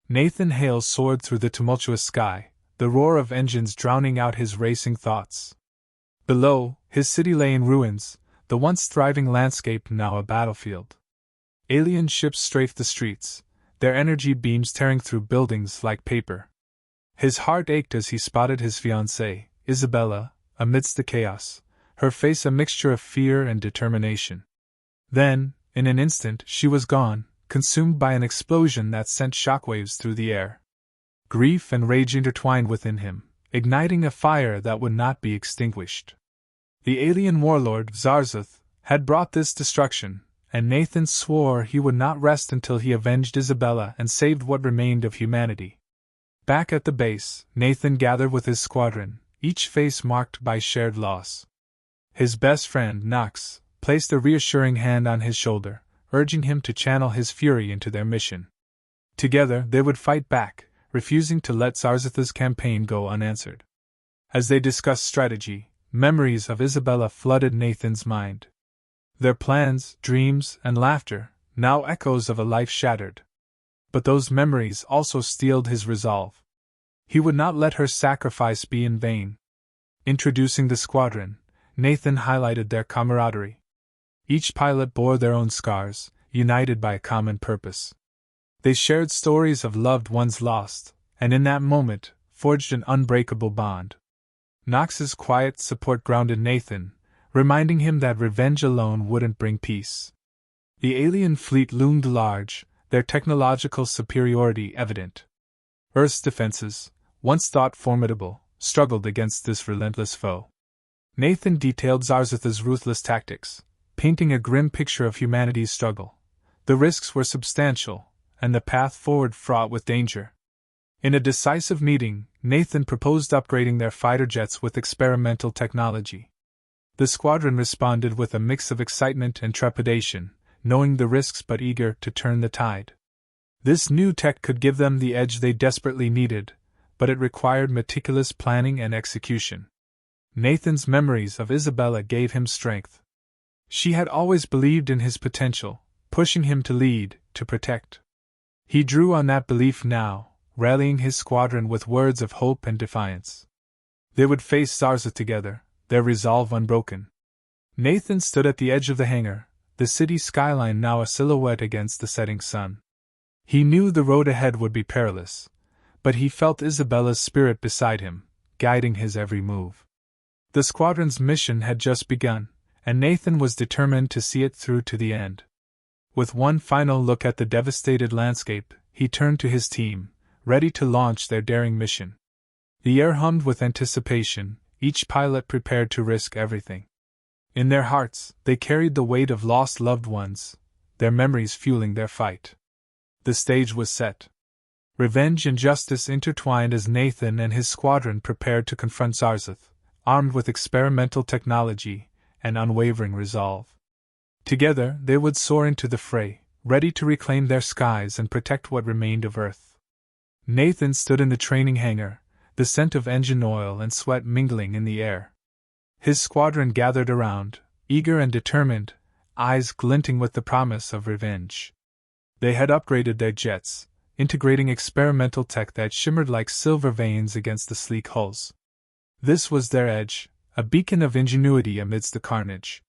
Nathan Hale soared through the tumultuous sky, the roar of engines drowning out his racing thoughts. Below, his city lay in ruins, the once thriving landscape now a battlefield. Alien ships strafed the streets, their energy beams tearing through buildings like paper. His heart ached as he spotted his fiancée, Isabella, amidst the chaos, her face a mixture of fear and determination. Then, in an instant, she was gone, consumed by an explosion that sent shockwaves through the air. Grief and rage intertwined within him, igniting a fire that would not be extinguished. The Alien Warlord Xarzeth had brought this destruction, and Nathan swore he would not rest until he avenged Isabella and saved what remained of humanity. Back at the base, Nathan gathered with his squadron, each face marked by shared loss. His best friend, Knox, placed a reassuring hand on his shoulder, urging him to channel his fury into their mission. Together they would fight back, refusing to let Xarzeth's campaign go unanswered. As they discussed strategy, memories of Isabella flooded Nathan's mind. Their plans, dreams, and laughter, now echoes of a life shattered. But those memories also steeled his resolve. He would not let her sacrifice be in vain. Introducing the squadron, Nathan highlighted their camaraderie. Each pilot bore their own scars, united by a common purpose. They shared stories of loved ones lost, and in that moment, forged an unbreakable bond. Knox's quiet support grounded Nathan, reminding him that revenge alone wouldn't bring peace. The alien fleet loomed large, their technological superiority evident. Earth's defenses, once thought formidable, struggled against this relentless foe. Nathan detailed Xarzeth's ruthless tactics, painting a grim picture of humanity's struggle. The risks were substantial, and the path forward fraught with danger. In a decisive meeting, Nathan proposed upgrading their fighter jets with experimental technology. The squadron responded with a mix of excitement and trepidation, knowing the risks but eager to turn the tide. This new tech could give them the edge they desperately needed, but it required meticulous planning and execution. Nathan's memories of Isabella gave him strength. She had always believed in his potential, pushing him to lead, to protect. He drew on that belief now, rallying his squadron with words of hope and defiance. They would face Xarzeth together, their resolve unbroken. Nathan stood at the edge of the hangar, the city skyline now a silhouette against the setting sun. He knew the road ahead would be perilous, but he felt Isabella's spirit beside him, guiding his every move. The squadron's mission had just begun, and Nathan was determined to see it through to the end. With one final look at the devastated landscape, he turned to his team, ready to launch their daring mission. The air hummed with anticipation, each pilot prepared to risk everything. In their hearts, they carried the weight of lost loved ones, their memories fueling their fight. The stage was set. Revenge and justice intertwined as Nathan and his squadron prepared to confront Xarzeth, armed with experimental technology and unwavering resolve. Together, they would soar into the fray, ready to reclaim their skies and protect what remained of Earth. Nathan stood in the training hangar, the scent of engine oil and sweat mingling in the air. His squadron gathered around, eager and determined, eyes glinting with the promise of revenge. They had upgraded their jets, integrating experimental tech that shimmered like silver veins against the sleek hulls. This was their edge, a beacon of ingenuity amidst the carnage.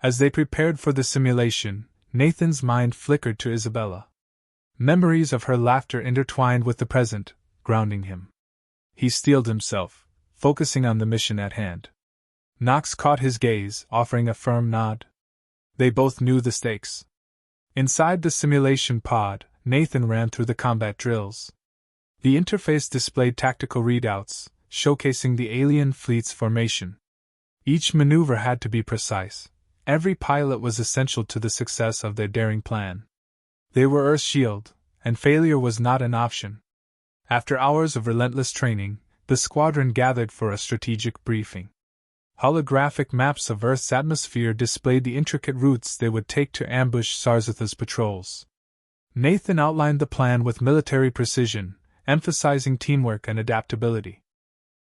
As they prepared for the simulation, Nathan's mind flickered to Isabella. Memories of her laughter intertwined with the present, grounding him. He steeled himself, focusing on the mission at hand. Knox caught his gaze, offering a firm nod. They both knew the stakes. Inside the simulation pod, Nathan ran through the combat drills. The interface displayed tactical readouts, showcasing the alien fleet's formation. Each maneuver had to be precise. Every pilot was essential to the success of their daring plan. They were Earth's shield, and failure was not an option. After hours of relentless training, the squadron gathered for a strategic briefing. Holographic maps of Earth's atmosphere displayed the intricate routes they would take to ambush Xarzeth's patrols. Nathan outlined the plan with military precision, emphasizing teamwork and adaptability.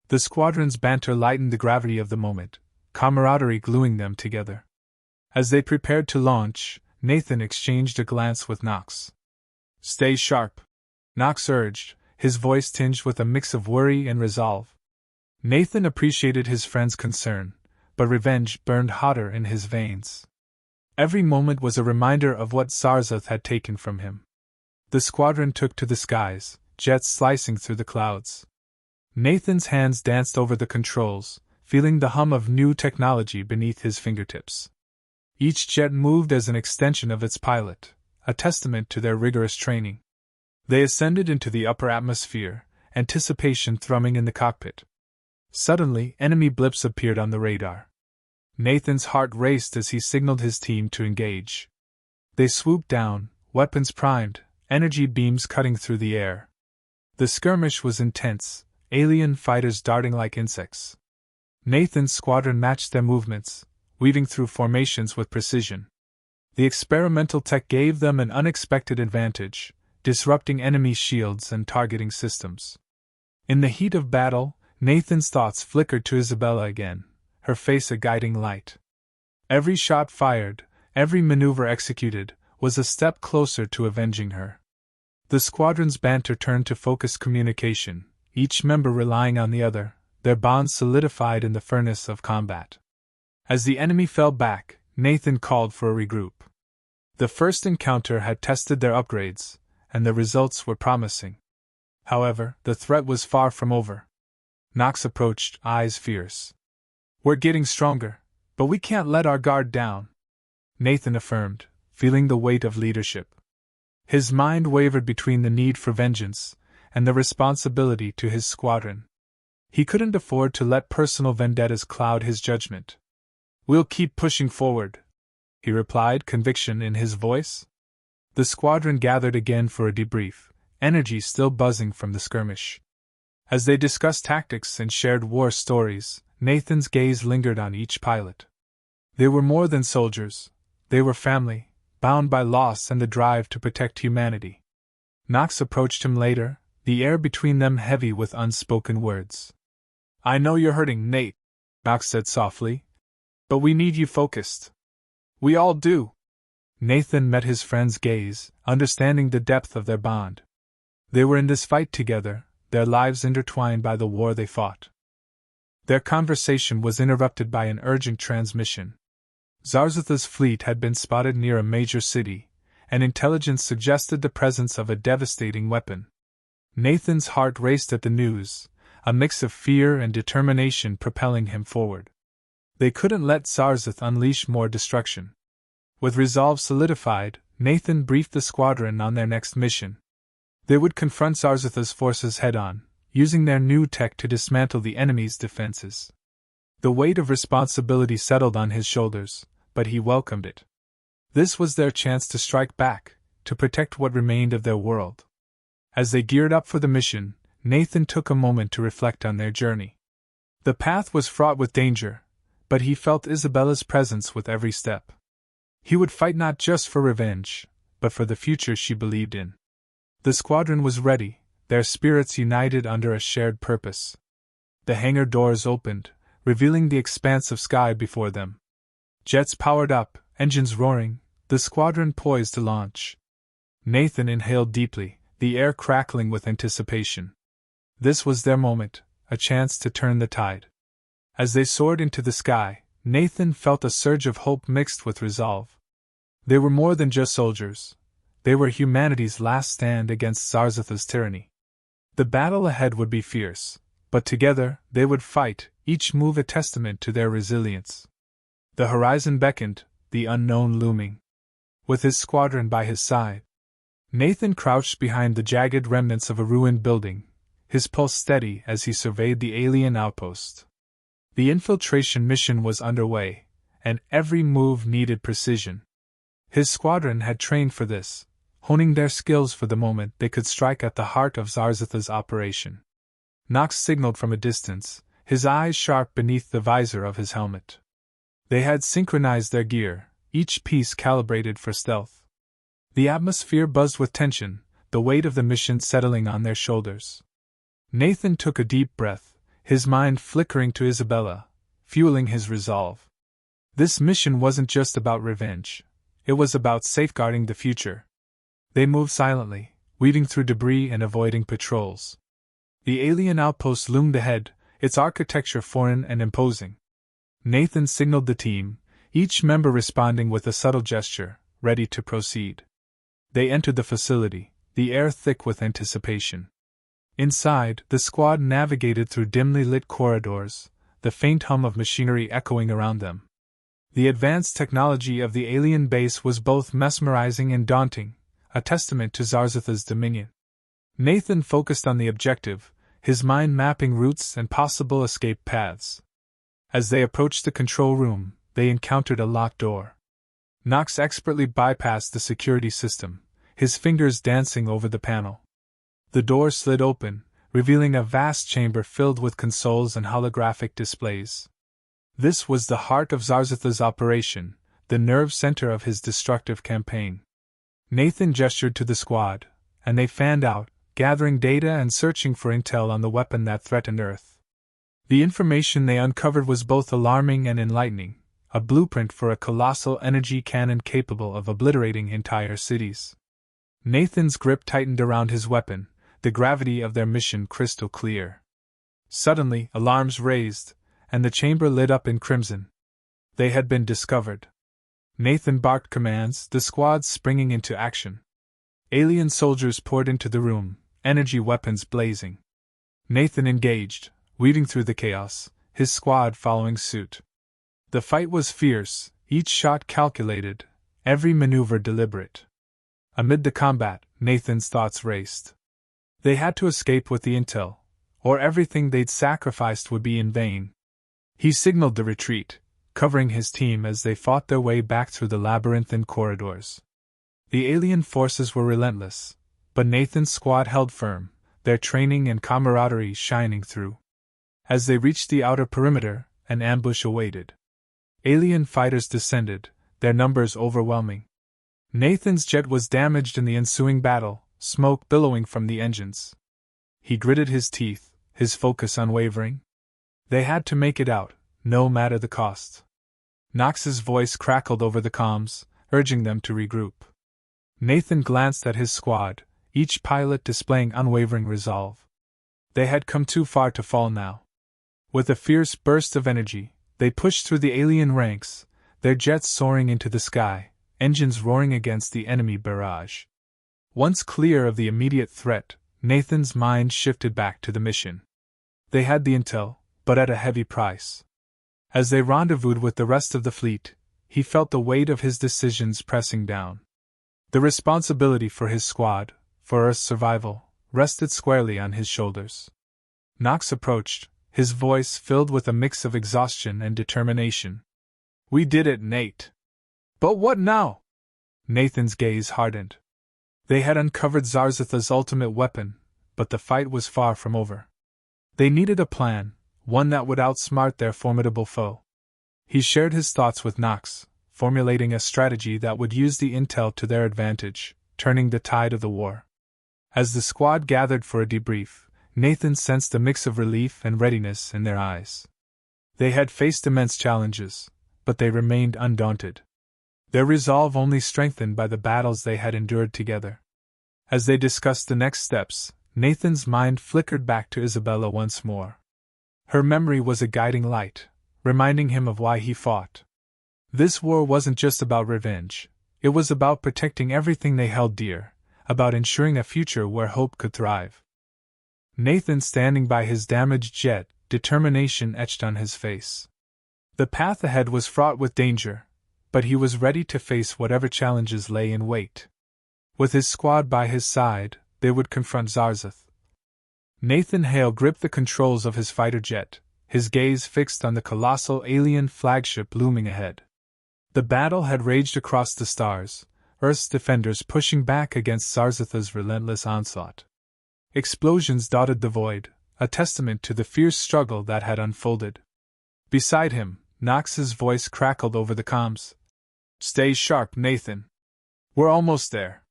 The squadron's banter lightened the gravity of the moment, camaraderie gluing them together. As they prepared to launch, Nathan exchanged a glance with Knox. "Stay sharp," Knox urged, his voice tinged with a mix of worry and resolve. Nathan appreciated his friend's concern, but revenge burned hotter in his veins. Every moment was a reminder of what Xarzeth had taken from him. The squadron took to the skies, jets slicing through the clouds. Nathan's hands danced over the controls, feeling the hum of new technology beneath his fingertips. Each jet moved as an extension of its pilot, a testament to their rigorous training. They ascended into the upper atmosphere, anticipation thrumming in the cockpit. Suddenly, enemy blips appeared on the radar. Nathan's heart raced as he signaled his team to engage. They swooped down, weapons primed, energy beams cutting through the air. The skirmish was intense, alien fighters darting like insects. Nathan's squadron matched their movements, weaving through formations with precision. The experimental tech gave them an unexpected advantage, disrupting enemy shields and targeting systems. In the heat of battle, Nathan's thoughts flickered to Isabella again, her face a guiding light. Every shot fired, every maneuver executed, was a step closer to avenging her. The squadron's banter turned to focused communication, each member relying on the other, their bonds solidified in the furnace of combat. As the enemy fell back, Nathan called for a regroup. The first encounter had tested their upgrades, and the results were promising. However, the threat was far from over. Knox approached, eyes fierce. "We're getting stronger, but we can't let our guard down," Nathan affirmed, feeling the weight of leadership. His mind wavered between the need for vengeance and the responsibility to his squadron. He couldn't afford to let personal vendettas cloud his judgment. "We'll keep pushing forward," he replied, conviction in his voice. The squadron gathered again for a debrief, energy still buzzing from the skirmish. As they discussed tactics and shared war stories, Nathan's gaze lingered on each pilot. They were more than soldiers, they were family, bound by loss and the drive to protect humanity. Knox approached him later, the air between them heavy with unspoken words. "I know you're hurting, Nate," Knox said softly, "but we need you focused." "We all do." Nathan met his friend's gaze, understanding the depth of their bond. They were in this fight together, their lives intertwined by the war they fought. Their conversation was interrupted by an urgent transmission. Xarzeth's fleet had been spotted near a major city, and intelligence suggested the presence of a devastating weapon. Nathan's heart raced at the news, a mix of fear and determination propelling him forward. They couldn't let Xarzeth unleash more destruction. With resolve solidified, Nathan briefed the squadron on their next mission. They would confront Xarzeth's forces head-on, using their new tech to dismantle the enemy's defenses. The weight of responsibility settled on his shoulders, but he welcomed it. This was their chance to strike back, to protect what remained of their world. As they geared up for the mission, Nathan took a moment to reflect on their journey. The path was fraught with danger, but he felt Isabella's presence with every step. He would fight not just for revenge, but for the future she believed in. The squadron was ready, their spirits united under a shared purpose. The hangar doors opened, revealing the expanse of sky before them. Jets powered up, engines roaring, the squadron poised to launch. Nathan inhaled deeply, the air crackling with anticipation. This was their moment, a chance to turn the tide. As they soared into the sky, Nathan felt a surge of hope mixed with resolve. They were more than just soldiers. They were humanity's last stand against Xarzeth's tyranny. The battle ahead would be fierce, but together they would fight, each move a testament to their resilience. The horizon beckoned, the unknown looming. With his squadron by his side, Nathan crouched behind the jagged remnants of a ruined building, his pulse steady as he surveyed the alien outpost. The infiltration mission was underway, and every move needed precision. His squadron had trained for this, honing their skills for the moment they could strike at the heart of Xarzeth's operation. Knox signaled from a distance, his eyes sharp beneath the visor of his helmet. They had synchronized their gear, each piece calibrated for stealth. The atmosphere buzzed with tension, the weight of the mission settling on their shoulders. Nathan took a deep breath, his mind flickering to Isabella, fueling his resolve. This mission wasn't just about revenge. It was about safeguarding the future. They moved silently, weaving through debris and avoiding patrols. The alien outpost loomed ahead, its architecture foreign and imposing. Nathan signaled the team, each member responding with a subtle gesture, ready to proceed. They entered the facility, the air thick with anticipation. Inside, the squad navigated through dimly lit corridors, the faint hum of machinery echoing around them. The advanced technology of the alien base was both mesmerizing and daunting, a testament to Xarzeth's dominion. Nathan focused on the objective, his mind mapping routes and possible escape paths. As they approached the control room, they encountered a locked door. Knox expertly bypassed the security system, his fingers dancing over the panel. The door slid open, revealing a vast chamber filled with consoles and holographic displays. This was the heart of Xarzeth's operation, the nerve center of his destructive campaign. Nathan gestured to the squad, and they fanned out, gathering data and searching for intel on the weapon that threatened Earth. The information they uncovered was both alarming and enlightening, a blueprint for a colossal energy cannon capable of obliterating entire cities. Nathan's grip tightened around his weapon, the gravity of their mission crystal clear. Suddenly, alarms raised, and the chamber lit up in crimson. They had been discovered. Nathan barked commands, the squad springing into action. Alien soldiers poured into the room, energy weapons blazing. Nathan engaged, weaving through the chaos, his squad following suit. The fight was fierce, each shot calculated, every maneuver deliberate. Amid the combat, Nathan's thoughts raced. They had to escape with the intel, or everything they'd sacrificed would be in vain. He signaled the retreat, covering his team as they fought their way back through the labyrinthine corridors. The alien forces were relentless, but Nathan's squad held firm, their training and camaraderie shining through. As they reached the outer perimeter, an ambush awaited. Alien fighters descended, their numbers overwhelming. Nathan's jet was damaged in the ensuing battle, smoke billowing from the engines. He gritted his teeth, his focus unwavering. They had to make it out, no matter the cost. Knox's voice crackled over the comms, urging them to regroup. Nathan glanced at his squad, each pilot displaying unwavering resolve. They had come too far to fall now. With a fierce burst of energy, they pushed through the alien ranks, their jets soaring into the sky, engines roaring against the enemy barrage. Once clear of the immediate threat, Nathan's mind shifted back to the mission. They had the intel, but at a heavy price. As they rendezvoused with the rest of the fleet, he felt the weight of his decisions pressing down. The responsibility for his squad, for Earth's survival, rested squarely on his shoulders. Knox approached, his voice filled with a mix of exhaustion and determination. "We did it, Nate." "But what now?" Nathan's gaze hardened. They had uncovered Xarzeth's ultimate weapon, but the fight was far from over. They needed a plan, one that would outsmart their formidable foe. He shared his thoughts with Knox, formulating a strategy that would use the intel to their advantage, turning the tide of the war. As the squad gathered for a debrief, Nathan sensed a mix of relief and readiness in their eyes. They had faced immense challenges, but they remained undaunted. Their resolve only strengthened by the battles they had endured together. As they discussed the next steps, Nathan's mind flickered back to Isabella once more. Her memory was a guiding light, reminding him of why he fought. This war wasn't just about revenge, it was about protecting everything they held dear, about ensuring a future where hope could thrive. Nathan standing by his damaged jet, determination etched on his face. The path ahead was fraught with danger, but he was ready to face whatever challenges lay in wait. With his squad by his side, they would confront Xarzeth. Nathan Hale gripped the controls of his fighter jet, his gaze fixed on the colossal alien flagship looming ahead. The battle had raged across the stars, Earth's defenders pushing back against Xarzeth's relentless onslaught. Explosions dotted the void, a testament to the fierce struggle that had unfolded. Beside him, Knox's voice crackled over the comms. "Stay sharp, Nathan. We're almost there."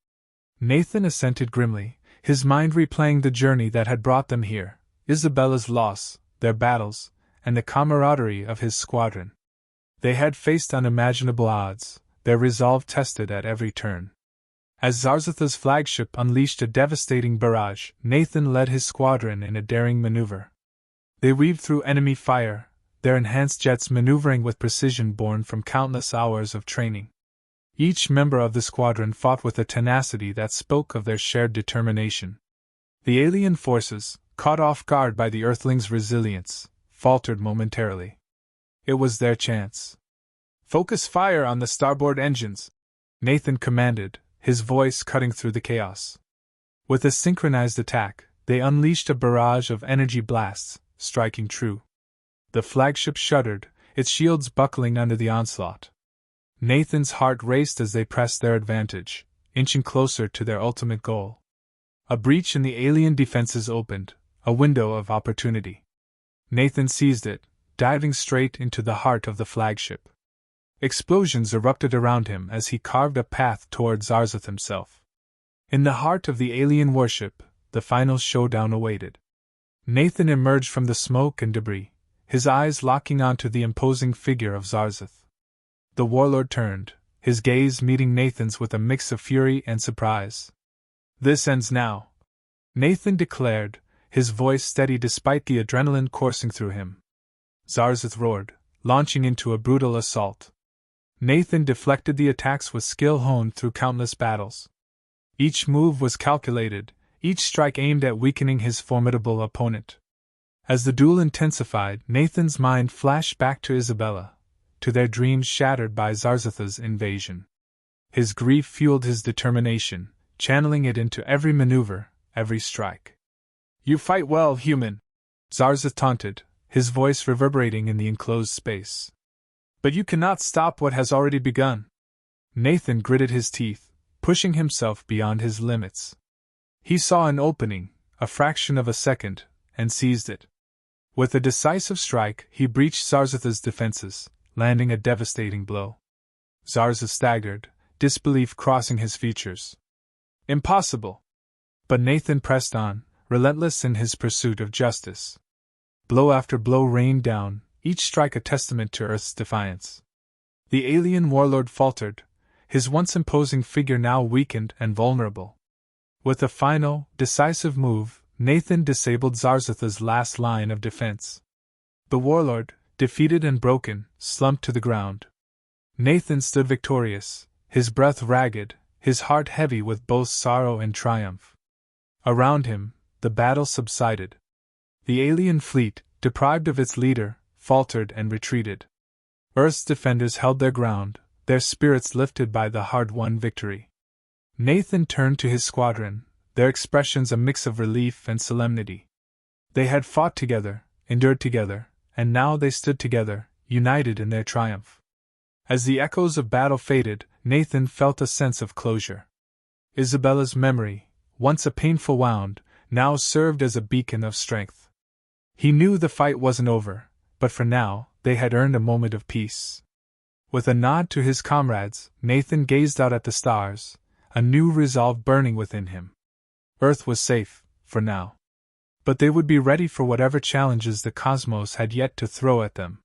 Nathan assented grimly, his mind replaying the journey that had brought them here, Isabella's loss, their battles, and the camaraderie of his squadron. They had faced unimaginable odds, their resolve tested at every turn. As Xarzeth's flagship unleashed a devastating barrage, Nathan led his squadron in a daring maneuver. They weaved through enemy fire, their enhanced jets maneuvering with precision born from countless hours of training. Each member of the squadron fought with a tenacity that spoke of their shared determination. The alien forces, caught off guard by the Earthlings' resilience, faltered momentarily. It was their chance. "Focus fire on the starboard engines," Nathan commanded, his voice cutting through the chaos. With a synchronized attack, they unleashed a barrage of energy blasts, striking true. The flagship shuddered, its shields buckling under the onslaught. Nathan's heart raced as they pressed their advantage, inching closer to their ultimate goal. A breach in the alien defenses opened, a window of opportunity. Nathan seized it, diving straight into the heart of the flagship. Explosions erupted around him as he carved a path toward Xarzeth himself. In the heart of the alien warship, the final showdown awaited. Nathan emerged from the smoke and debris, his eyes locking onto the imposing figure of Xarzeth. The warlord turned, his gaze meeting Nathan's with a mix of fury and surprise. "This ends now," Nathan declared, his voice steady despite the adrenaline coursing through him. Xarzeth roared, launching into a brutal assault. Nathan deflected the attacks with skill honed through countless battles. Each move was calculated, each strike aimed at weakening his formidable opponent. As the duel intensified, Nathan's mind flashed back to Isabella, to their dreams shattered by Xarzeth's invasion. His grief fueled his determination, channeling it into every maneuver, every strike. "You fight well, human," Xarzeth taunted, his voice reverberating in the enclosed space. "But you cannot stop what has already begun." Nathan gritted his teeth, pushing himself beyond his limits. He saw an opening, a fraction of a second, and seized it. With a decisive strike, he breached Xarzeth's defenses, landing a devastating blow. Xarzeth staggered, disbelief crossing his features. "Impossible!" But Nathan pressed on, relentless in his pursuit of justice. Blow after blow rained down, each strike a testament to Earth's defiance. The alien warlord faltered, his once imposing figure now weakened and vulnerable. With a final, decisive move, Nathan disabled Xarzeth's last line of defense. The warlord, defeated and broken, slumped to the ground. Nathan stood victorious, his breath ragged, his heart heavy with both sorrow and triumph. Around him, the battle subsided. The alien fleet, deprived of its leader, faltered and retreated. Earth's defenders held their ground, their spirits lifted by the hard-won victory. Nathan turned to his squadron, their expressions a mix of relief and solemnity. They had fought together, endured together, and now they stood together, united in their triumph. As the echoes of battle faded, Nathan felt a sense of closure. Isabella's memory, once a painful wound, now served as a beacon of strength. He knew the fight wasn't over, but for now, they had earned a moment of peace. With a nod to his comrades, Nathan gazed out at the stars, a new resolve burning within him. Earth was safe, for now. But they would be ready for whatever challenges the cosmos had yet to throw at them.